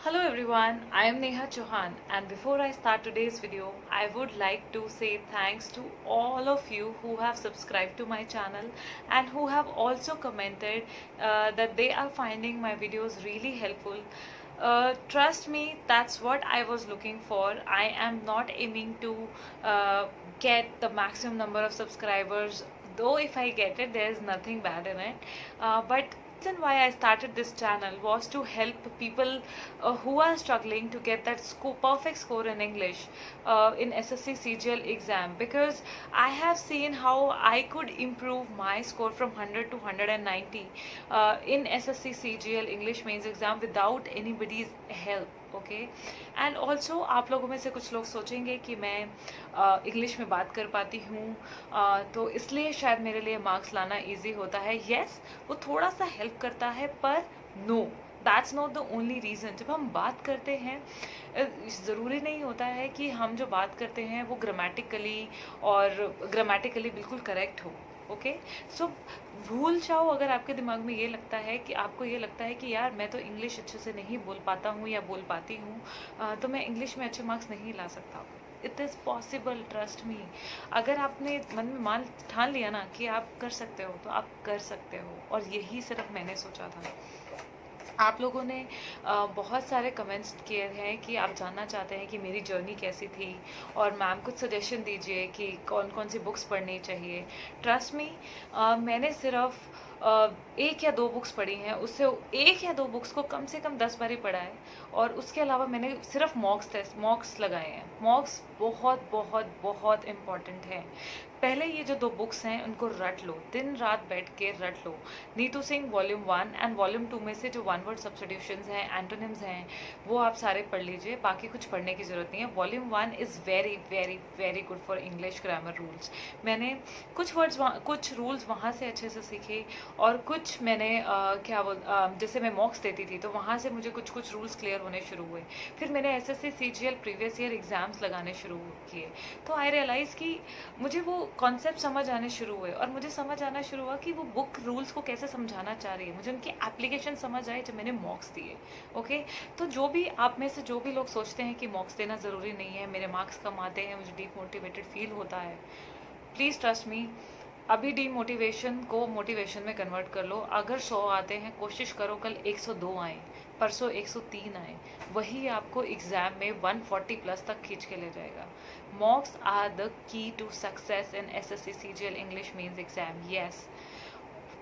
Hello everyone, I am Neha Chauhan, and before I start today's video, I would like to say thanks to all of you who have subscribed to my channel and who have also commented that they are finding my videos really helpful. Trust me, that's what I was looking for. I am not aiming to get the maximum number of subscribers, though if I get it, there is nothing bad in it. But reason why I started this channel was to help people who are struggling to get that perfect score in English in SSC CGL exam, because I have seen how I could improve my score from 100 to 190 in SSC CGL English mains exam without anybody's help. Okay and also आप लोगों में से कुछ लोग सोचेंगे कि मैं English में बात कर पाती हूँ तो इसलिए शायद मेरे लिए मार्क्स लाना इजी होता है. यस, वो थोड़ा सा हेल्प करता है, पर no, that's not the only reason. जब हम बात करते हैं ज़रूरी नहीं होता है कि हम जो बात करते हैं वो ग्रामेटिकली बिल्कुल करेक्ट हो. ओके सो भूल जाओ अगर आपके दिमाग में ये लगता है कि आपको ये लगता है कि यार मैं तो इंग्लिश अच्छे से नहीं बोल पाता हूँ या बोल पाती हूँ तो मैं इंग्लिश में अच्छे मार्क्स नहीं ला सकता. It is possible, trust me. अगर आपने मन में ठान लिया ना कि आप कर सकते हो तो आप कर सकते हो. और यही सिर्फ मैंने सोचा था. आप लोगों ने बहुत सारे कमेंट्स किए हैं कि आप जानना चाहते हैं कि मेरी जर्नी कैसी थी और मैम कुछ सजेशन दीजिए कि कौन कौन सी बुक्स पढ़नी चाहिए. ट्रस्ट मी, मैंने सिर्फ एक या दो बुक्स पढ़ी हैं, उससे एक या दो बुक्स को कम से कम 10 बार ही पढ़ा है. और उसके अलावा मैंने सिर्फ मॉक्स लगाए हैं. मॉक्स बहुत बहुत बहुत इम्पॉर्टेंट है. पहले ये जो दो बुक्स हैं उनको रट लो, दिन रात बैठ के रट लो. Neetu Singh volume 1 and volume 2 में से जो वन वर्ड सब्स्टिट्यूशंस हैं, एंटोनिम्स हैं, वो आप सारे पढ़ लीजिए. बाकी कुछ पढ़ने की ज़रूरत नहीं है. Volume 1 is very very very good for English grammar rules. मैंने कुछ रूल्स वहाँ से अच्छे से सीखे और कुछ मैंने जैसे मैं मॉक्स देती थी तो वहाँ से मुझे कुछ रूल्स क्लियर होने शुरू हुए. फिर मैंने SSC CGL previous year exams लगाने शुरू किए तो आई रियलाइज़ कि मुझे वो कॉन्सेप्ट समझ आने शुरू हुए और मुझे समझ आना शुरू हुआ कि वो बुक रूल्स को कैसे समझाना चाह रही है. मुझे उनकी एप्लीकेशन समझ आए जब मैंने मॉक्स दिए. ओके तो जो भी आप में से जो भी लोग सोचते हैं कि मॉक्स देना ज़रूरी नहीं है, मेरे मार्क्स कम आते हैं, मुझे डीमोटिवेटेड फील होता है, प्लीज़ ट्रस्ट मी, अभी डीमोटिवेशन को मोटिवेशन में कन्वर्ट कर लो. अगर 100 आते हैं, कोशिश करो कल 102 आए, परसों 103 आए. वही आपको एग्ज़ाम में 140 प्लस तक खींच के ले जाएगा. Mocks are the key to success in SSC CGL English mains exam. Yes,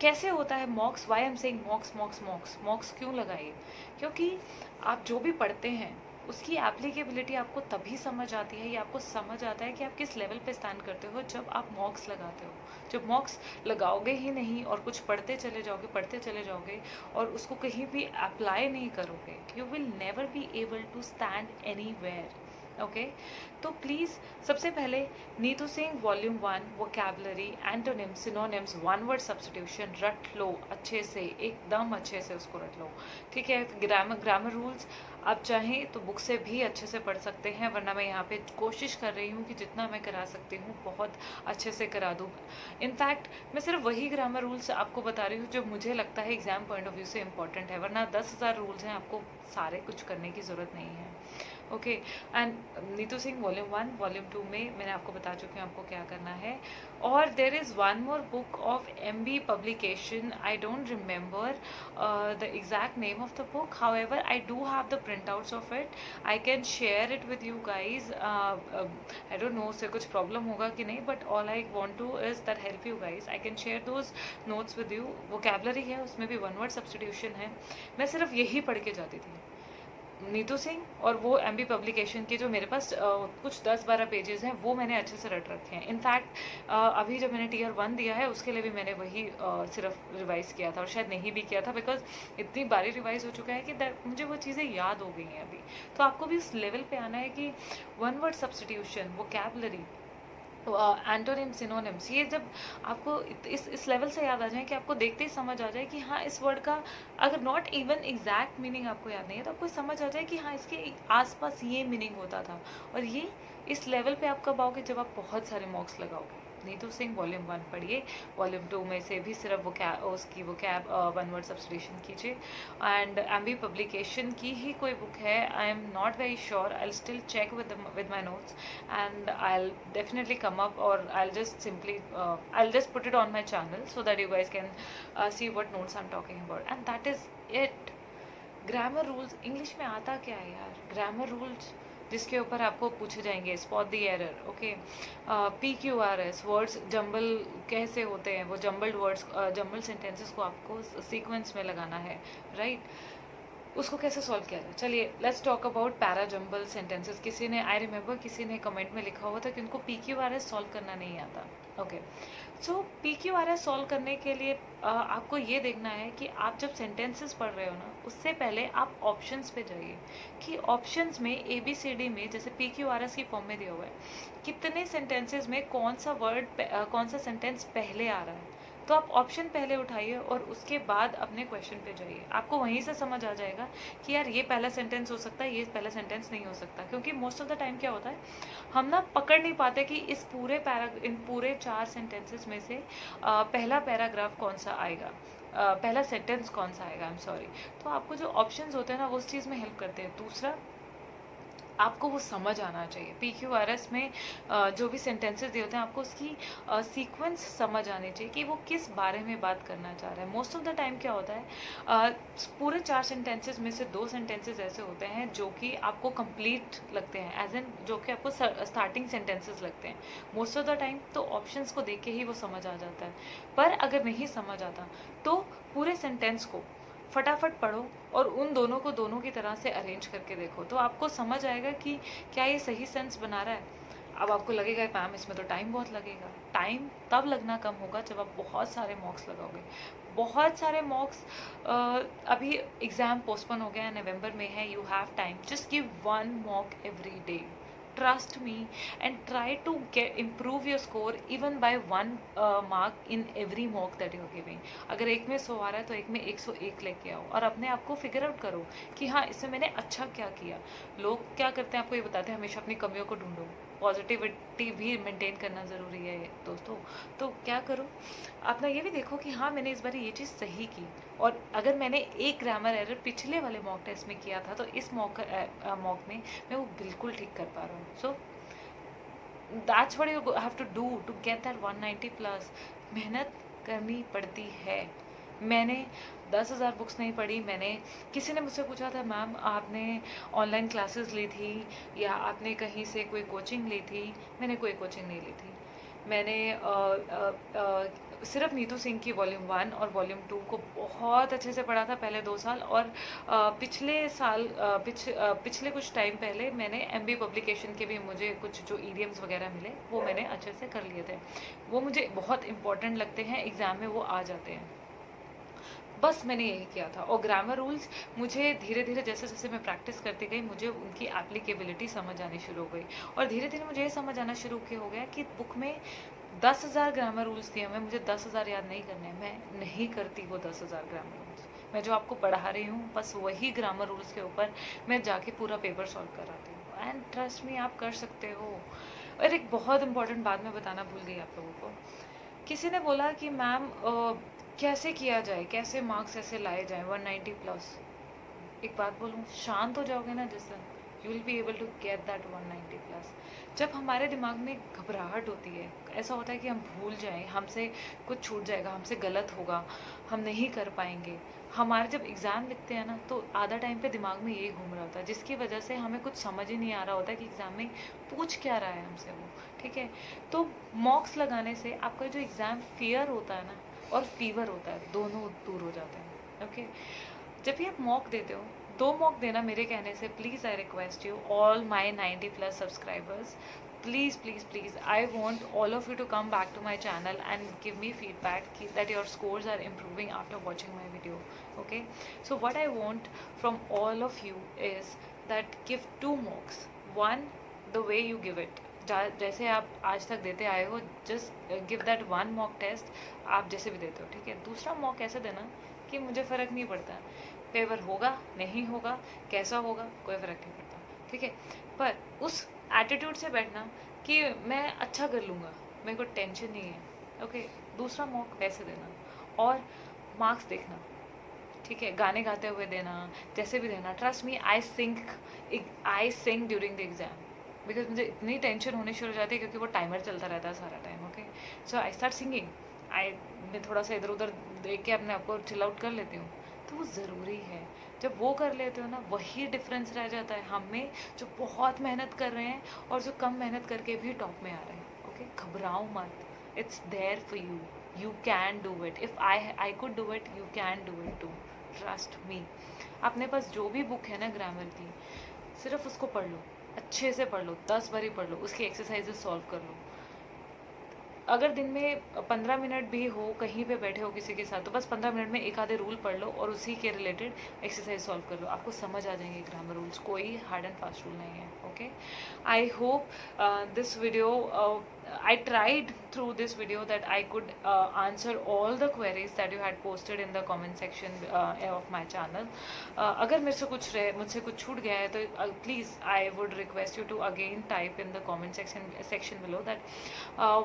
कैसे होता है mocks? Why am saying mocks mocks mocks mocks क्यों लगाइए? क्योंकि आप जो भी पढ़ते हैं उसकी एप्लीकेबिलिटी आपको तभी समझ आती है, या आपको समझ आता है कि आप किस लेवल पे स्टैंड करते हो जब आप मॉक्स लगाते हो. जब मॉक्स लगाओगे ही नहीं और कुछ पढ़ते चले जाओगे और उसको कहीं भी अप्लाई नहीं करोगे, you will never be able to stand anywhere. Okay तो प्लीज़ सबसे पहले Neetu Singh volume 1 vocabulary, antonyms, synonyms, one word substitution रट लो अच्छे से, एकदम अच्छे से उसको रट लो. ठीक है. ग्रामर रूल्स आप चाहें तो बुक से भी अच्छे से पढ़ सकते हैं, वरना मैं यहाँ पे कोशिश कर रही हूँ कि जितना मैं करा सकती हूँ बहुत अच्छे से करा दूँ. इनफैक्ट मैं सिर्फ वही ग्रामर रूल्स आपको बता रही हूँ जो मुझे लगता है एग्ज़ाम पॉइंट ऑफ व्यू से इम्पॉर्टेंट है, वरना 10,000 रूल्स हैं, आपको सारे कुछ करने की ज़रूरत नहीं है. Okay and Neetu Singh volume 1 volume 2 में मैंने आपको बता चुकी हूँ आपको क्या करना है. और there is one more book of MB publication, I don't remember the exact name of the book, however I do have the printouts of it. I can share it with you guys. I don't know उससे कुछ problem होगा कि नहीं, but all I want to is that help you guys. I can share those notes with you. vocabulary है, उसमें भी one word substitution है. मैं सिर्फ यही पढ़ के जाती थी, नीतू सिंह और वो MB पब्लिकेशन के जो मेरे पास कुछ 10-12 पेजेस हैं वो मैंने अच्छे से रट रखे हैं. इनफैक्ट अभी जब मैंने Tier 1 दिया है उसके लिए भी मैंने वही सिर्फ रिवाइज़ किया था, और शायद नहीं भी किया था बिकॉज इतनी बारी रिवाइज़ हो चुका है कि मुझे वो चीज़ें याद हो गई हैं अभी. तो आपको भी उस लेवल पे आना है कि one word substitution, vocabulary, antonym, synonyms, ये जब आपको इस लेवल से याद आ जाए कि आपको देखते ही समझ आ जाए कि हाँ इस वर्ड का अगर नॉट इवन एग्जैक्ट मीनिंग आपको याद नहीं है तो आपको समझ आ जाए कि हाँ इसके आसपास ये मीनिंग होता था. और ये इस लेवल पे आप कब आओगे? जब आप बहुत सारे मॉक्स लगाओगे. नीतू सिंह वॉल्यूम 1 पढ़िए, वॉल्यूम 2 में से भी सिर्फ उसकी वोकैब वन वर्ड सब्सटीट्यूशन कीजिए। एंड एमबी पब्लिकेशन की ही कोई बुक है, I am not very sure, I still check with my notes and I definitely come up, or I'll just simply I'll just put it on my channel so that you guys can see what notes I'm talking about, and that is it. Grammar rules English में आता क्या है यार? Grammar rules जिसके ऊपर आपको पूछे जाएंगे, spot the error, okay, PQRS, words jumble कैसे होते हैं, वो जंबल्ड वर्ड्स, जंबल सेंटेंसेस को आपको सीक्वेंस में लगाना है, राइट? उसको कैसे सॉल्व किया जाए? चलिए let's talk about para jumble sentences. किसी ने, आई रिमेंबर किसी ने कमेंट में लिखा हुआ था कि उनको PQRS सॉल्व करना नहीं आता। ओके, सो PQRS सॉल्व करने के लिए आपको ये देखना है कि आप जब सेंटेंसेस पढ़ रहे हो ना, उससे पहले आप ऑप्शंस पे जाइए कि ऑप्शंस में ABCD में जैसे PQRS की फॉर्म में दिया हुआ है, कितने सेंटेंसेस में कौन सा वर्ड, कौन सा सेंटेंस पहले आ रहा है। तो आप ऑप्शन पहले उठाइए और उसके बाद अपने क्वेश्चन पे जाइए। आपको वहीं से समझ आ जाएगा कि यार ये पहला सेंटेंस हो सकता है, ये पहला सेंटेंस नहीं हो सकता। क्योंकि मोस्ट ऑफ द टाइम क्या होता है, हम ना पकड़ नहीं पाते कि इन पूरे 4 सेंटेंसेस में से पहला पैराग्राफ कौन सा आएगा, पहला सेंटेंस कौन सा आएगा, आई एम सॉरी। तो आपको जो ऑप्शंस होते हैं ना, वो उस चीज़ में हेल्प करते हैं। दूसरा, आपको वो समझ आना चाहिए। PQRS में जो भी सेंटेंसेस दिए होते हैं, आपको उसकी सीक्वेंस समझ आनी चाहिए कि वो किस बारे में बात करना चाह रहा है। मोस्ट ऑफ द टाइम क्या होता है, पूरे 4 सेंटेंसेस में से 2 सेंटेंसेस ऐसे होते हैं जो कि आपको कंप्लीट लगते हैं, एज एन जो कि आपको स्टार्टिंग सेंटेंसेस लगते हैं मोस्ट ऑफ द टाइम। तो ऑप्शंस को देख के ही वो समझ आ जाता है। पर अगर नहीं समझ आता तो पूरे सेंटेंस को फटाफट पढ़ो और उन दोनों को दोनों की तरह से अरेंज करके देखो, तो आपको समझ आएगा कि क्या ये सही सेंस बना रहा है। अब आपको लगेगा मैम इसमें तो टाइम बहुत लगेगा। टाइम तब लगना कम होगा जब आप बहुत सारे मॉक्स लगाओगे। बहुत सारे मॉक्स, अभी एग्ज़ाम पोस्टपोन हो गया है, नवंबर में है, you have time, just give 1 mock every day, trust me, and try to improve your score even by 1 mark in every mock that you are giving। अगर एक में 100 आ रहा है तो एक में 101 लेके आओ और अपने आप को फिगर आउट करो कि हाँ इसमें मैंने अच्छा क्या किया। लोग क्या करते हैं, आपको ये बताते हैं हमेशा अपनी कमियों को ढूंढो। पॉजिटिविटी भी मेंटेन करना ज़रूरी है दोस्तों। तो क्या करो, अपना ये भी देखो कि हाँ मैंने इस बार ये चीज़ सही की, और अगर मैंने एक ग्रामर एरर पिछले वाले मॉक टेस्ट में किया था तो इस मॉक में मैं वो बिल्कुल ठीक कर पा रहा हूँ। So that's what you have to do to get that 190 plus. मेहनत करनी पड़ती है। मैंने 10,000 बुक्स नहीं पढ़ी। मैंने, किसी ने मुझसे पूछा था मैम आपने ऑनलाइन क्लासेस ली थी या आपने कहीं से कोई कोचिंग ली थी? मैंने कोई कोचिंग नहीं ली थी। मैंने सिर्फ नीतू सिंह की वॉल्यूम 1 और वॉल्यूम 2 को बहुत अच्छे से पढ़ा था पहले 2 साल, और पिछले कुछ टाइम पहले मैंने MB पब्लिकेशन के भी मुझे कुछ जो ईडियम्स वगैरह मिले वो मैंने अच्छे से कर लिए थे। वो मुझे बहुत इंपॉर्टेंट लगते हैं, एग्ज़ाम में वो आ जाते हैं। बस मैंने यही किया था। और ग्रामर रूल्स मुझे धीरे धीरे जैसे जैसे मैं प्रैक्टिस करती गई मुझे उनकी एप्लीकेबिलिटी समझ आनी शुरू हो गई, और धीरे धीरे मुझे ये समझ आना शुरू हो गया कि बुक में 10,000 ग्रामर रूल्स दिए हुए, मुझे 10,000 याद नहीं करने। मैं नहीं करती वो 10,000 ग्रामर रूल्स। मैं जो आपको पढ़ा रही हूँ बस वही ग्रामर रूल्स के ऊपर मैं जाके पूरा पेपर सॉल्व कराती हूँ। एंड ट्रस्ट मी, आप कर सकते हो। और एक बहुत इंपॉर्टेंट बात मैं बताना भूल गई आप लोगों को। किसी ने बोला कि मैम कैसे किया जाए, कैसे मार्क्स ऐसे लाए जाए 190 प्लस। एक बात बोलूँ, शांत हो जाओगे ना जिस दिन, you will be able to get that 190 plus. जब हमारे दिमाग में घबराहट होती है, ऐसा होता है कि हम भूल जाएं, हमसे कुछ छूट जाएगा, हमसे गलत होगा, हम नहीं कर पाएंगे। हमारे जब एग्ज़ाम लिखते हैं ना तो आधा टाइम पे दिमाग में यही घूम रहा होता है, जिसकी वजह से हमें कुछ समझ ही नहीं आ रहा होता कि एग्ज़ाम में पूछ क्या रहा है हमसे वो, ठीक है। तो मॉक्स लगाने से आपका जो एग्ज़ाम फियर होता है ना और फीवर होता है, दोनों दूर हो जाते हैं। ओके, जब भी आप मॉक देते हो 2 मॉक देना मेरे कहने से। Please I request you all my 90 plus subscribers, please please please, I want all of you to come back to my channel and give me feedback that your scores are improving after watching my video. Okay, so what I want from all of you is that give 2 mocks. One, the way you give it, जैसे आप आज तक देते आए हो, just give that 1 mock test आप जैसे भी देते हो, ठीक है। दूसरा मॉक ऐसे देना कि मुझे फ़र्क नहीं पड़ता पेपर होगा नहीं होगा, कैसा होगा, कोई फ़र्क नहीं पड़ता, ठीक है। पर उस एटीट्यूड से बैठना कि मैं अच्छा कर लूँगा, मेरे को टेंशन नहीं है, ओके। दूसरा मॉक वैसे देना, और मार्क्स देखना, ठीक है, गाने गाते हुए देना, जैसे भी देना। Trust me, I sing during the exam, because मुझे इतनी टेंशन होनी शुरू हो जाती है क्योंकि वो टाइमर चलता रहता है सारा time, okay. So I start singing, मैं थोड़ा सा इधर उधर देख के अपने आप को चिल आउट कर लेती हूँ। तो वो ज़रूरी है, जब वो कर लेते हो ना, वही डिफरेंस रह जाता है हम में, जो बहुत मेहनत कर रहे हैं और जो कम मेहनत करके भी टॉप में आ रहे हैं, ओके। घबराओ मत, it's there for you, you can do it. If I could do it, you can do it too, trust me. अपने पास जो भी बुक है ना ग्रामर की, सिर्फ उसको पढ़ लो, अच्छे से पढ़ लो, 10 बारी पढ़ लो, उसकी एक्सरसाइजेस सॉल्व कर लो। अगर दिन में 15 मिनट भी हो, कहीं पे बैठे हो किसी के साथ, तो बस 15 मिनट में एक आधे रूल पढ़ लो और उसी के रिलेटेड एक्सरसाइज सॉल्व कर लो, आपको समझ आ जाएंगे ग्रामर रूल्स। कोई हार्ड एंड फास्ट रूल नहीं है, okay. I hope this video, I tried through this video that I could answer all the queries that you had posted in the comment section of my channel. अगर मुझसे कुछ छूट गया है तो please I would request you to again type in the comment section below that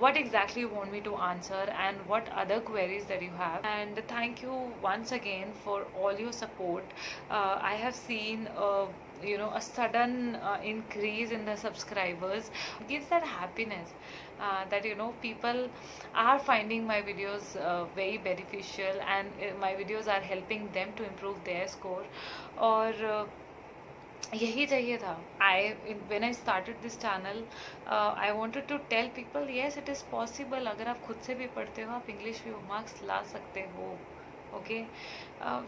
what exactly you want me to answer and what other queries that you have. And thank you once again for all your support. I have seen a sudden increase in the subscribers. It gives that happiness that people are finding my videos very beneficial, and my videos are helping them to improve their score. और यही चाहिए था। When I started this channel, I wanted to tell people yes, it is possible। अगर आप खुद से भी पढ़ते हो, आप इंग्लिश में मार्क्स ला सकते हो, okay.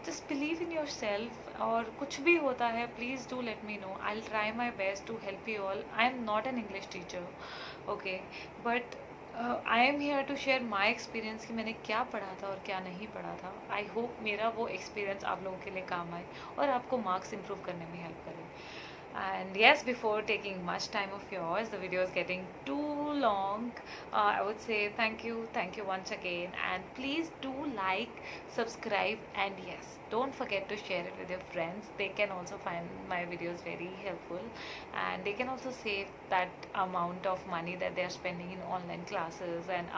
Just believe in yourself. और कुछ भी होता है, please do let me know, I will try my best to help you all. I am not an English teacher, okay, but I am here to share my experience कि मैंने क्या पढ़ा था और क्या नहीं पढ़ा था। आई होप मेरा वो एक्सपीरियंस आप लोगों के लिए काम आए और आपको मार्क्स इम्प्रूव करने में हेल्प करे। And yes, before taking much time of yours, the video is getting too long. I would say thank you once again, and please do like, subscribe, and yes, don't forget to share it with your friends. They can also find my videos very helpful, and they can also save that amount of money that they are spending in online classes and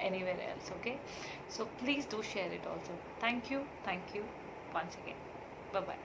anywhere else, okay. So please do share it also. Thank you once again. Bye bye.